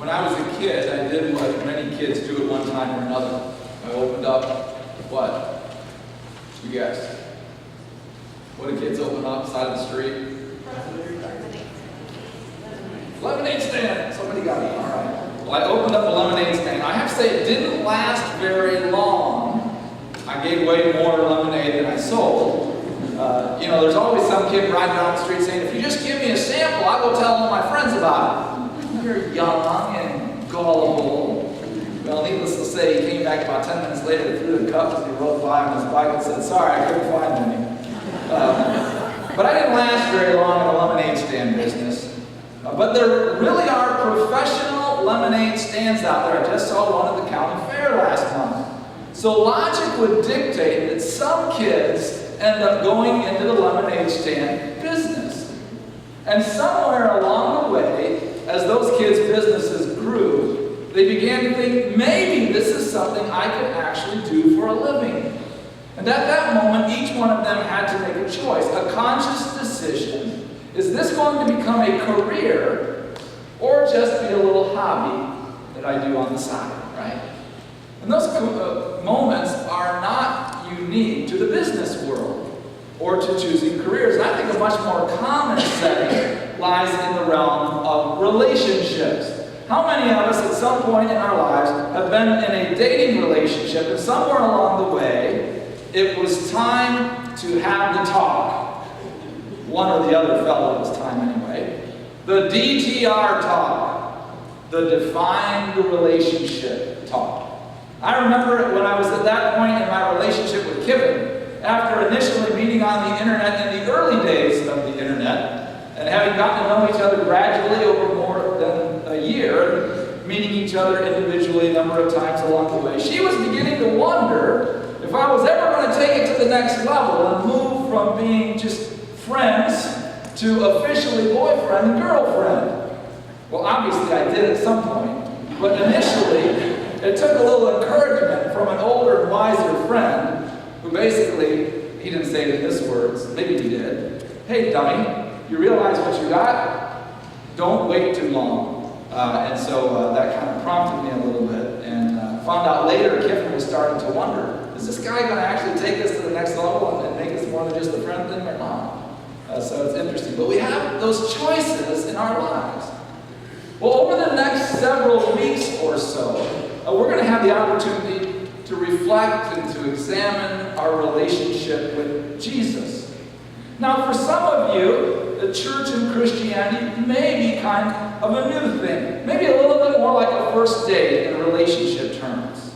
When I was a kid, I did what many kids do at one time or another. I opened up, what? You guess. What do kids open up side of the street? Lemonade stand. Somebody got it. All right. Well, I opened up a lemonade stand. I have to say it didn't last very long. I gave away more lemonade than I sold. There's always some kid riding down the street saying, if you just give me a sample, I'll go tell all my friends about it. You're young and gullible. Well, needless to say, he came back about 10 minutes later, threw the cup as he rode by on his bike and said, sorry, I couldn't find any. But I didn't last very long in the lemonade stand business. But there really are professional lemonade stands out there. I just saw one at the county fair last month. So logic would dictate that some kids end up going into the lemonade stand business. And somewhere along the way, as those kids' businesses grew, they began to think, maybe this is something I can actually do for a living. And at that moment, each one of them had to make a choice, a conscious decision. Is this going to become a career or just be a little hobby that I do on the side, right? And those moments are not unique to the business world or to choosing careers. And I think a much more common setting lies in the realm of relationships. How many of us at some point in our lives have been in a dating relationship and somewhere along the way it was time to have the talk? One or the other felt it was time anyway. The DTR talk, the define the relationship talk. I remember when I was at that point in my relationship with Kevin, after initially meeting on the internet in the early days of the internet, and having gotten to know each other gradually over more than a year, meeting each other individually a number of times along the way, she was beginning to wonder if I was ever going to take it to the next level and move from being just friends to officially boyfriend and girlfriend. Well, obviously I did at some point, but initially it took a little encouragement from an older and wiser friend who basically, he didn't say it in his words, maybe he did. Hey, dummy, you realize what you got? Don't wait too long. And so that kind of prompted me a little bit, and found out later Kiffin was starting to wonder, is this guy going to actually take us to the next level and make us more than just a friend thing or not? So it's interesting. But we have those choices in our lives. Well, over the next several weeks or so, we're going to have the opportunity to reflect and to examine our relationship with Jesus. Now, for some of you, the church and Christianity may be kind of a new thing. Maybe a little bit more like a first date in relationship terms.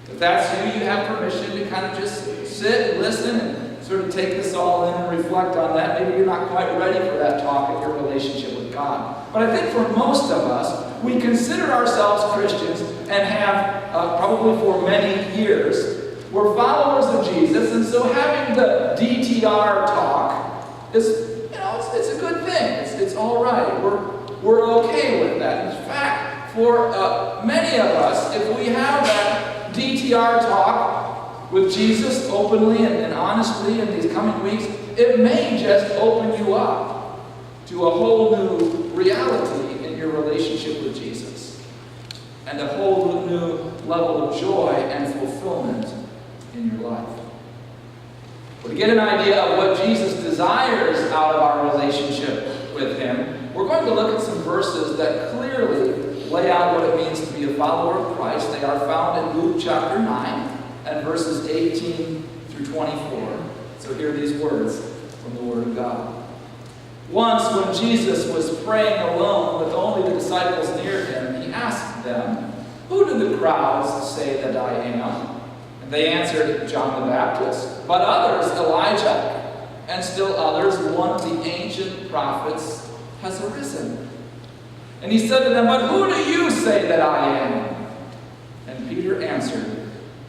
If that's you, you have permission to kind of just sit and listen and sort of take this all in and reflect on that. Maybe you're not quite ready for that talk of your relationship with God. But I think for most of us, we consider ourselves Christians and have, probably for many years, we're followers of Jesus, and so having the DTR talk is, it's a good thing. It's all right. We're okay with that. In fact, for many of us, if we have that DTR talk with Jesus openly and honestly in these coming weeks, it may just open you up to a whole new reality in your relationship with Jesus, and a whole new level of joy and fulfillment in your life. Well, to get an idea of what Jesus desires out of our relationship with Him, we're going to look at some verses that clearly lay out what it means to be a follower of Christ. They are found in Luke chapter 9 and verses 18 through 24. So hear these words from the Word of God. Once, when Jesus was praying alone with only the disciples near Him, He asked them, "Who do the crowds say that I am?" And they answered, "John the Baptist, but others, Elijah, and still others, one of the ancient prophets has arisen." And He said to them, "But who do you say that I am?" And Peter answered,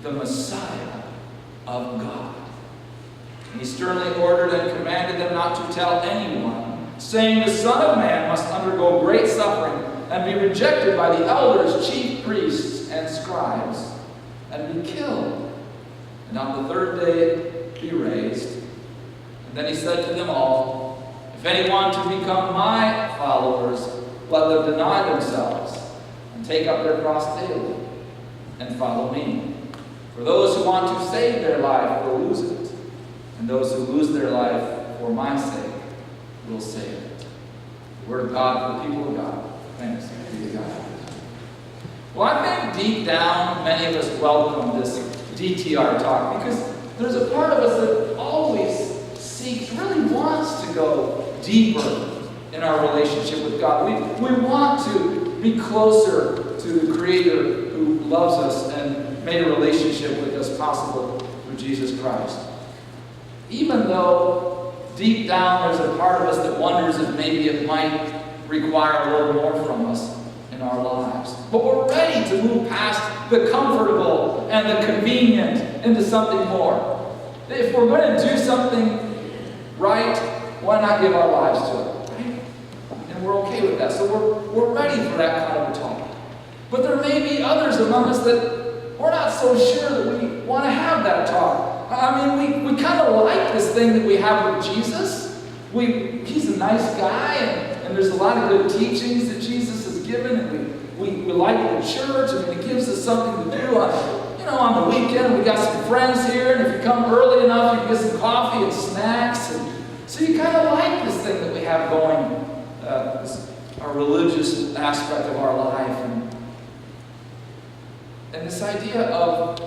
"The Messiah of God." And He sternly ordered and commanded them not to tell anyone, saying, "The Son of Man must undergo great suffering and be rejected by the elders, chief priests, and scribes, and be killed, and on the third day be raised." And then He said to them all, "If any want to become my followers, let them deny themselves and take up their cross daily and follow me. For those who want to save their life will lose it, and those who lose their life for my sake will save it. The word of God for the people of God. Thanks be to God. Well, I think deep down, many of us welcome this DTR talk because there's a part of us that always seeks, really wants to go deeper in our relationship with God. We want to be closer to the Creator who loves us and made a relationship with us possible through Jesus Christ. Even though deep down there's a part of us that wonders if maybe it might require a little more from us in our lives. But we're ready to move past the comfortable and the convenient into something more. If we're going to do something right, why not give our lives to it? Right? And we're okay with that. So we're ready for that kind of a talk. But there may be others among us that we're not so sure that we want to have that talk. I mean, we kind of like this thing that we have with Jesus. He's a nice guy, and there's a lot of good teachings that Jesus has given, and we like the church. I mean, it gives us something to do on the weekend. We got some friends here, and if you come early enough, you can get some coffee and snacks. And so you kind of like this thing that we have going, our religious aspect of our life. And this idea of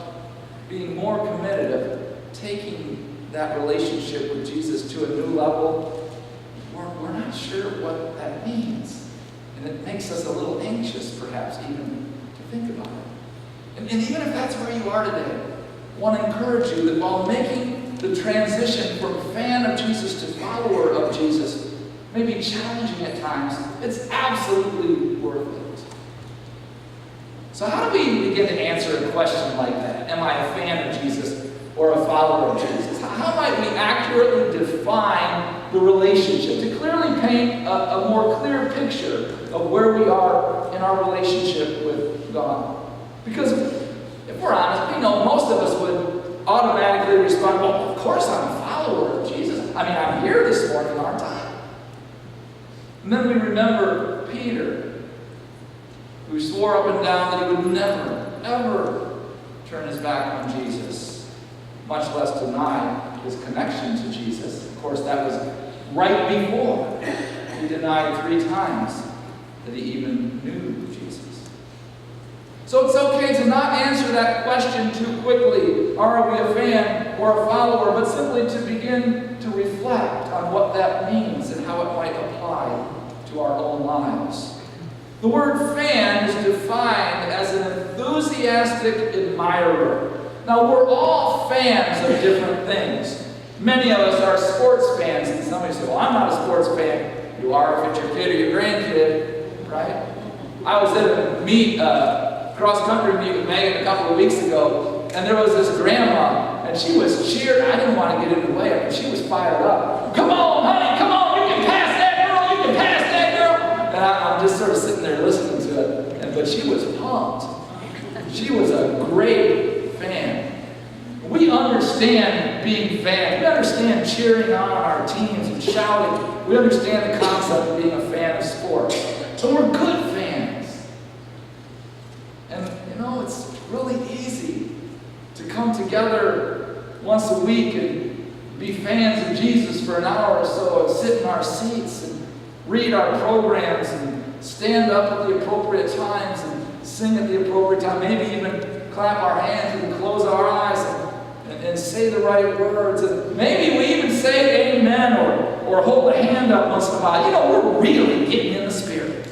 being more committed, of taking that relationship with Jesus to a new level, we're not sure what that means. And it makes us a little anxious, perhaps, even to think about it. And even if that's where you are today, I want to encourage you that while making the transition from fan of Jesus to follower of Jesus may be challenging at times, it's absolutely worth it. So how do we begin to answer a question like that? Am I a fan of Jesus or a follower of Jesus? How might we accurately define the relationship to clearly paint a more clear picture of where we are in our relationship with God? Because if we're honest, we know most of us would automatically respond, well, of course I'm a follower of Jesus. I mean, I'm here this morning, aren't I? And then we remember Peter, who swore up and down that he would never, ever turn his back on Jesus, much less deny his connection to Jesus. Of course, that was right before he denied 3 times that he even knew Jesus. So it's okay to not answer that question too quickly, are we a fan or a follower, but simply to begin to reflect on what that means and how it might apply to our own lives. The word fan is defined as an enthusiastic admirer. Now, we're all fans of different things. Many of us are sports fans, and somebody says, well, I'm not a sports fan. You are if it's your kid or your grandkid, right? I was at a cross-country meet with Megan a couple of weeks ago, and there was this grandma, and she was cheering. I didn't want to get in the way, but she was fired up. Come on, honey, come on, you can pass that girl, you can pass that girl. And I'm just sort of sitting there listening to it, but she was pumped. She was a great fan. We understand being fans. We understand cheering on our teams and shouting. We understand the concept of being a fan of sports. So we're good fans. And it's really easy to come together once a week and be fans of Jesus for an hour or so and sit in our seats and read our programs and stand up at the appropriate times and sing at the appropriate time, maybe even clap our hands and close our eyes and say the right words. And maybe we even say amen or hold a hand up once in a while. We're really getting in the spirit.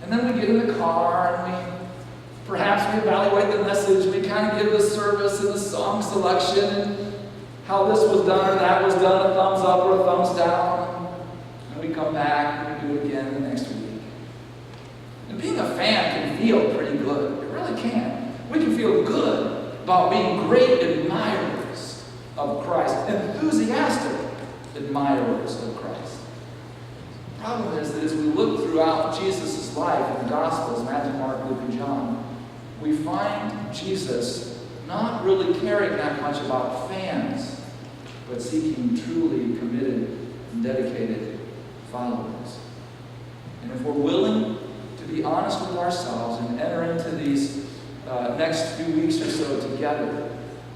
And then we get in the car and perhaps we evaluate the message. We kind of give the service and the song selection and how this was done or that was done, a thumbs up or a thumbs down. And we come back and we do it again the next week. And being a fan can feel pretty good. It really can. We can feel good about being great admirers of Christ, enthusiastic admirers of Christ. The problem is that as we look throughout Jesus' life in the Gospels, Matthew, Mark, Luke, and John, we find Jesus not really caring that much about fans, but seeking truly committed and dedicated followers. And if we're willing to be be honest with ourselves and enter into these next few weeks or so together,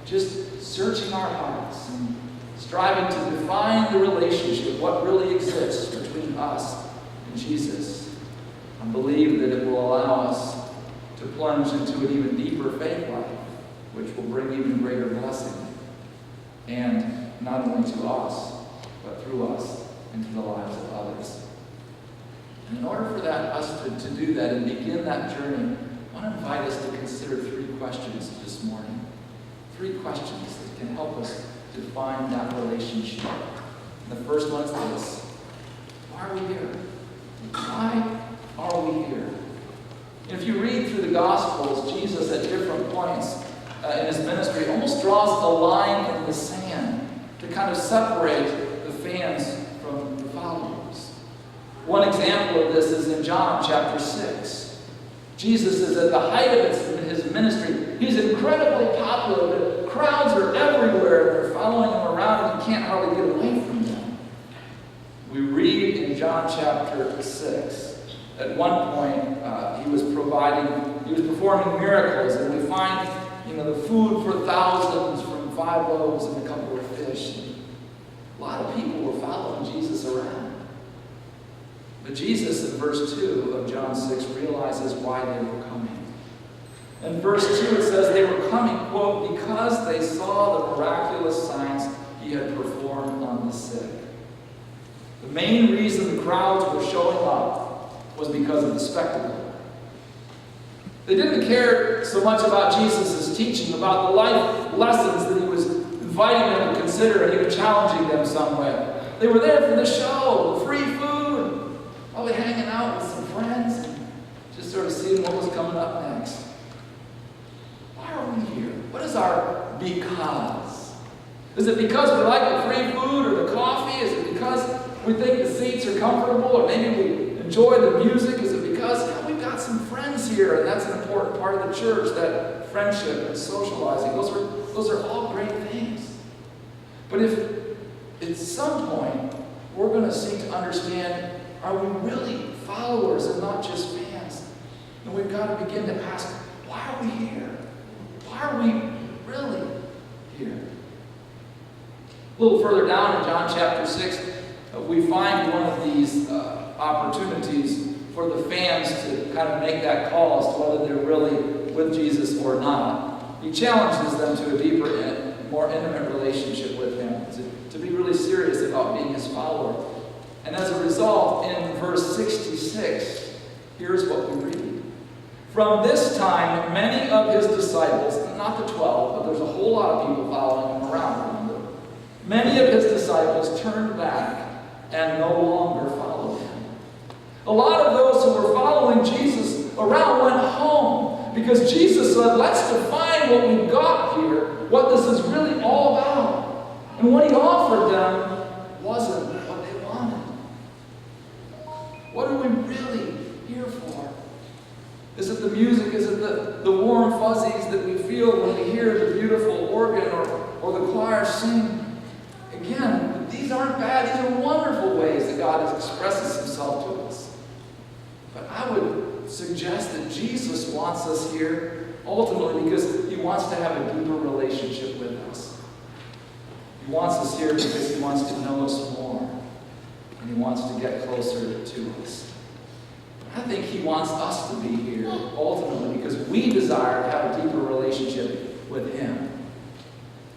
just searching our hearts and striving to define the relationship, what really exists between us and Jesus. I believe that it will allow us to plunge into an even deeper faith life, which will bring even greater blessing, and not only to us, but through us into the lives of others. And in order for us to do that and begin that journey, I want to invite us to consider 3 questions this morning. 3 questions that can help us define that relationship. And the first one is this: why are we here? Why are we here? If you read through the Gospels, Jesus at different points in his ministry almost draws a line in the sand to kind of separate the fans from the followers. One example of this is in John chapter 6. Jesus is at the height of his ministry. He's incredibly popular. The crowds are everywhere. They're following him around, and he can't hardly get away from them. We read in John chapter 6, at one point, he was performing miracles, and we find, the food for thousands from 5 loaves and a couple of fish. A lot of people were following Jesus around. But Jesus, in verse 2 of John 6, realizes why they were coming. In verse 2, it says they were coming, quote, because they saw the miraculous signs he had performed on the sick. The main reason the crowds were showing up was because of the spectacle. They didn't care so much about Jesus' teaching, about the life lessons that he was inviting them to consider, and he was challenging them some way. They were there for the show, the free food, probably hanging out with some friends, and just sort of seeing what was coming up next. Why are we here? What is our because? Is it because we like the free food or the coffee? Is it because we think the seats are comfortable, or maybe we enjoy the music? Is it because we've got some friends here, and that's an important part of the church, that friendship and socializing? Those are all great things. But if at some point we're going to seek to understand, are we really followers and not just fans? And we've got to begin to ask, why are we here? Why are we really here? A little further down in John chapter 6, we find one of these opportunities for the fans to kind of make that call as to whether they're really with Jesus or not. He challenges them to a deeper and more intimate relationship with him, to be really serious about being his follower. And as a result, in verse 66, here's what we read. From this time, many of his disciples, not the 12, but there's a whole lot of people following him around, remember? Many of his disciples turned back and no longer followed him. A lot of those who were following Jesus around went home because Jesus said, let's define what we've got here, what this is really all about. And what he offered them wasn't what they wanted. What are we really here for? Is it the music? Is it the warm fuzzies that we feel when we hear the beautiful organ or the choir sing? Again, these aren't bad. These are wonderful ways that God expresses himself to us. But I would suggest that Jesus wants us here ultimately because he wants to have a deeper relationship with us. He wants us here because he wants to know us more. And he wants to get closer to us. I think he wants us to be here ultimately because we desire to have a deeper relationship with him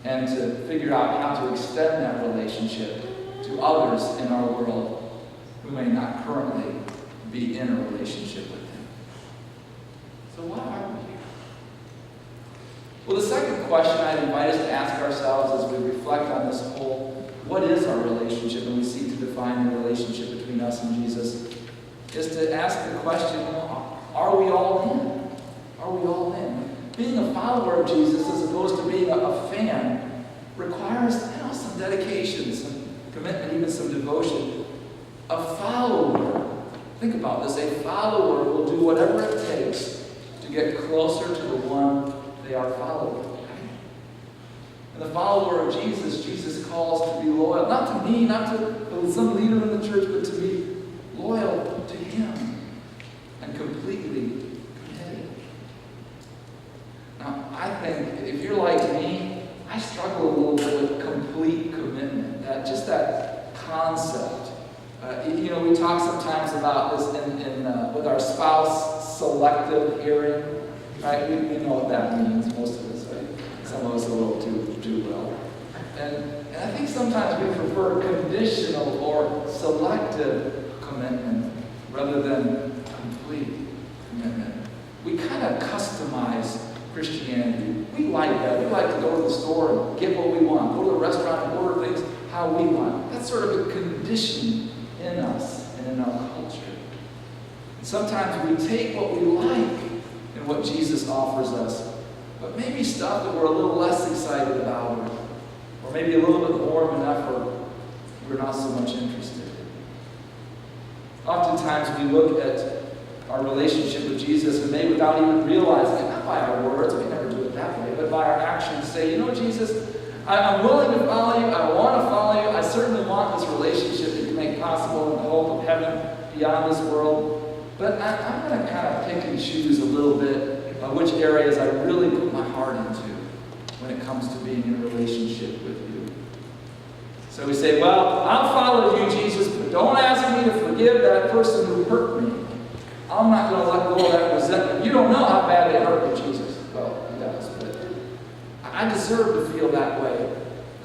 and to figure out how to extend that relationship to others in our world who may not currently be in a relationship with him. So why are we here? Well, the second question I'd invite us to ask ourselves as we reflect on this whole, what is our relationship, and we seek to define the relationship between us and Jesus, is to ask the question, are we all in? Are we all in? Being a follower of Jesus as opposed to being a fan requires some dedication, some commitment, even some devotion. A follower, think about this, a follower will do whatever it takes to get closer to the one they are following. And the follower of Jesus, Jesus calls to be loyal, not to me, not to some leader in the church, but to be loyal to him and completely with our spouse, selective hearing, right? We know what that means, most of us, right? Some of us a little too well. And I think sometimes we prefer conditional or selective commitment rather than complete commitment. We kind of customize Christianity. We like that. We like to go to the store and get what we want, go to the restaurant and order things how we want. That's sort of a condition in us and in our culture. And sometimes we take what we like and what Jesus offers us, but maybe stuff that we're a little less excited about, or maybe a little bit more of an effort we're not so much interested in. Oftentimes we look at our relationship with Jesus and maybe without even realizing it, not by our words, we never do it that way, but by our actions say, you know, Jesus, I'm willing to follow you, I want to follow you, I certainly want this relationship that you make possible in the hope of heaven beyond this world, but I'm going to kind of pick and choose a little bit which areas I really put my heart into when it comes to being in a relationship with you. So we say, well, I'll follow you, Jesus, but don't ask me to forgive that person who hurt me. I'm not going to let go of that resentment. You don't know how bad they hurt me, Jesus. Well, he does, but I deserve to feel that way.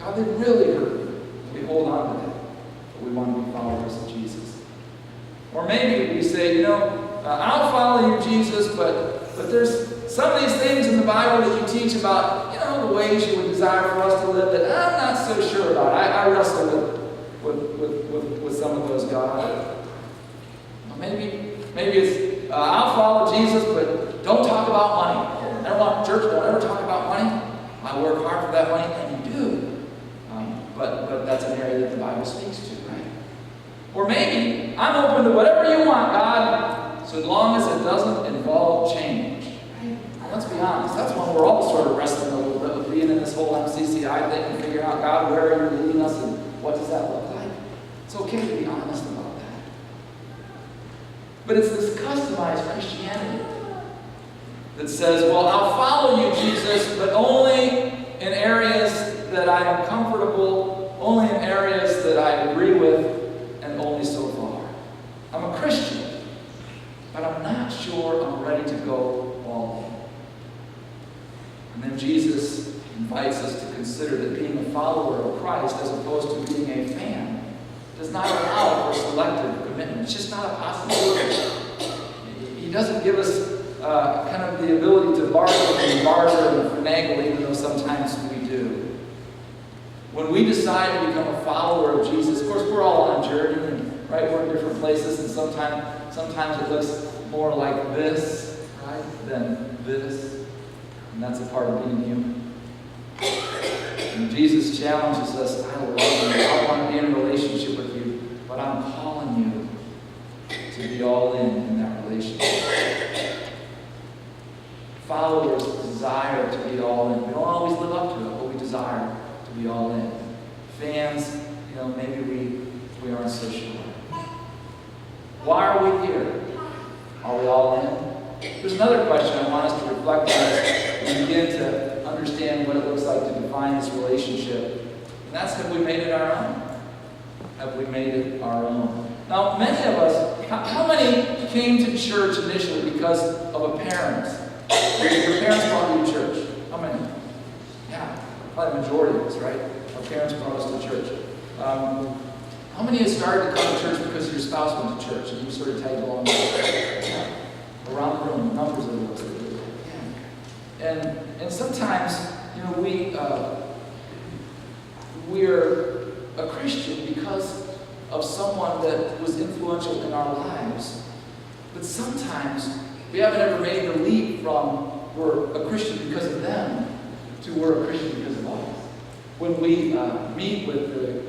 God, they really hurt me. We hold on to that, but we want to be followers of Jesus. Or maybe we say, you know, I'll follow you, Jesus, but there's some of these things in the Bible that you teach about, you know, the ways you would desire for us to live that I'm not so sure about. I wrestle with some of those, God. Maybe it's, I'll follow Jesus, but don't talk about money. I don't want church, don't ever talk about money. I work hard for that money, and you do. But that's an area that the Bible speaks to, right? Or maybe I'm open to whatever you want, God, so long as it doesn't involve change. Right? Let's be honest, that's when we're all sort of wrestling a little bit with being in this whole MCCI thing and figuring out, God, where are you leading us and what does that look like? It's okay to be honest about that. But it's this customized Christianity that says, well, I'll follow you, Jesus, but only in areas that I am comfortable, only in areas that I agree with, and only so far. I'm a Christian, but I'm not sure I'm ready to go all in. And then Jesus invites us to consider that being a follower of Christ, as opposed to being a fan, does not allow for selective commitment. It's just not a possibility. He doesn't give us kind of the ability to barter and finagle, even though sometimes we do. When we decide to become a follower of Jesus, of course, we're all on a journey, and, right? We're in different places, and sometimes it looks more like this, right, than this. And that's a part of being human. And Jesus challenges us, I love you, I want to be in a relationship with you, but I'm calling you to be all in that relationship. Followers desire to be all in. We don't always live up to it, but we desire to be all in. Fans, you know, maybe we aren't so sure. Why are we here? Are we all in? There's another question I want us to reflect on as we begin to understand what it looks like to define this relationship. And that's, have we made it our own? Have we made it our own? Now, many of us, how many came to church initially because of a parent? Your parents brought you to church. How many? Yeah, probably the majority of us, right? Our parents brought us to church. How many of you started to come to church because your spouse went to church and you sort of tagged along with it? Yeah. Around the room, numbers of those. Yeah. And sometimes, you know, we're a Christian because of someone that was influential in our lives. But sometimes we haven't ever made the leap from we're a Christian because of them to we're a Christian because of us. When we meet with the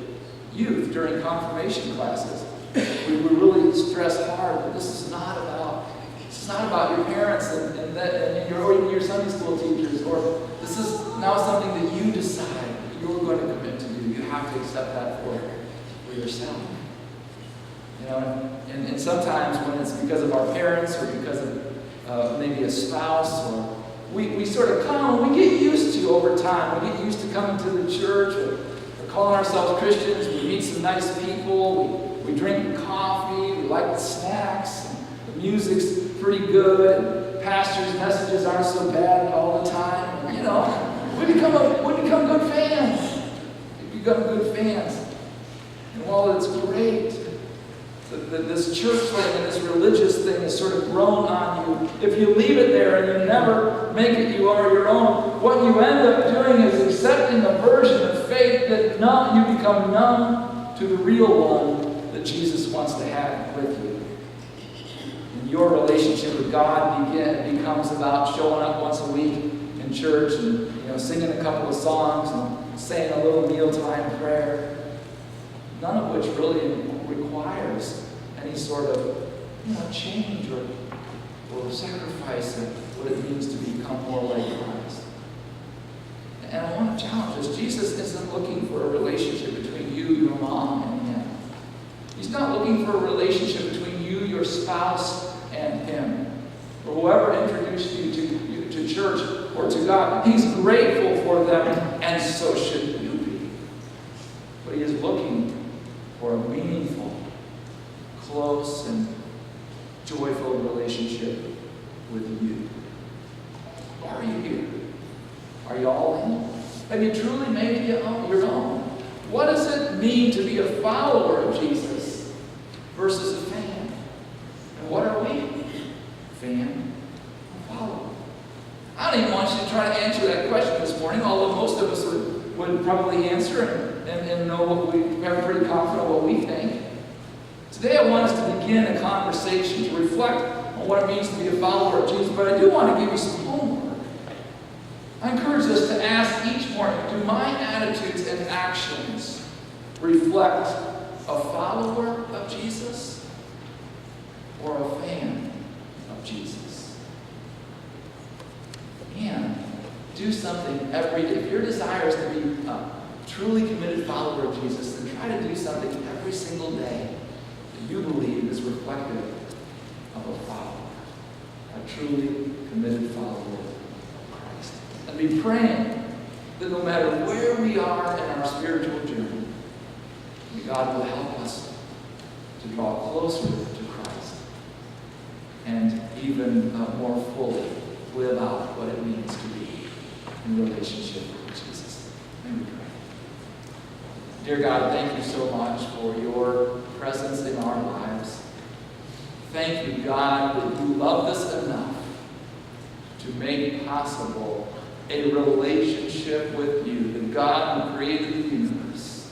youth during confirmation classes, we really stress hard that this is not about your parents and your Sunday school teachers, or this is now something that you decide that you're going to commit to do. You have to accept that for yourself. You know, and sometimes when it's because of our parents or because of maybe a spouse, or we sort of come, we get used to over time. We get used to coming to the church, or calling ourselves Christians. We meet some nice people. We drink coffee. We like the snacks. music's pretty good, pastors' messages aren't so bad all the time. You know, we become good fans. We become good fans. And while it's great that this church thing and this religious thing has sort of grown on you, if you leave it there and you never make it your own, what you end up doing is accepting a version of faith that you become numb to the real one that Jesus wants to have with you. And your relationship with God becomes about showing up once a week in church and singing a couple of songs and saying a little mealtime prayer. None of which really requires any sort of change or sacrifice of what it means to become more like Christ. And I want to challenge us. Jesus isn't looking for a relationship between you, your mom, and him. He's not looking for a relationship between you, your spouse, and him. Or whoever introduced you to church or to God. He's grateful for them, and so should you be. But he is looking for a meaningful, close, and joyful relationship with you. Why are you here? Are you all in? Have you truly made it your own? What does it mean to be a follower of Jesus versus a fan? And what are we? Fan or follower? I don't even want you to try to answer that question this morning, although most of us would probably answer and know what we are pretty confident what we think. Today I want us to begin a conversation to reflect on what it means to be a follower of Jesus, but I do want to give you some homework. I encourage us to ask each morning, do my attitudes and actions reflect a follower of Jesus or a fan of Jesus? And do something every day. If your desire is to be a truly committed follower of Jesus, then try to do something every single day that you believe is reflective of a follower, a truly committed follower of Christ. And be praying that no matter where we are in our spiritual journey, God will help us to draw closer to Christ and even more fully live out what it means to be in relationship with Jesus. May we pray. Dear God, thank you so much for your presence in our lives. Thank you, God, that you loved us enough to make possible a relationship with you, the God who created the universe,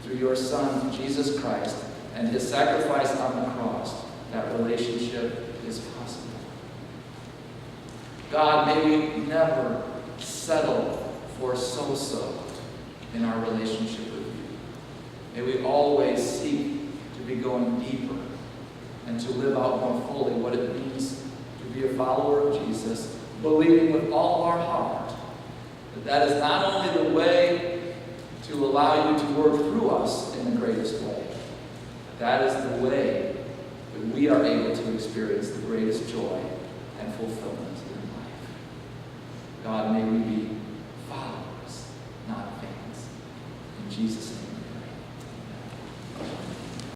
through your Son, Jesus Christ, and his sacrifice on the cross. That relationship is possible. God, may we never settle for so-so in our relationship with you. May we always seek to be going deeper and to live out more fully what it means to be a follower of Jesus, believing with all our heart that that is not only the way to allow you to work through us in the greatest way, but that is the way that we are able to experience the greatest joy and fulfillment in life. God, may we be followers, not fans. In Jesus' name.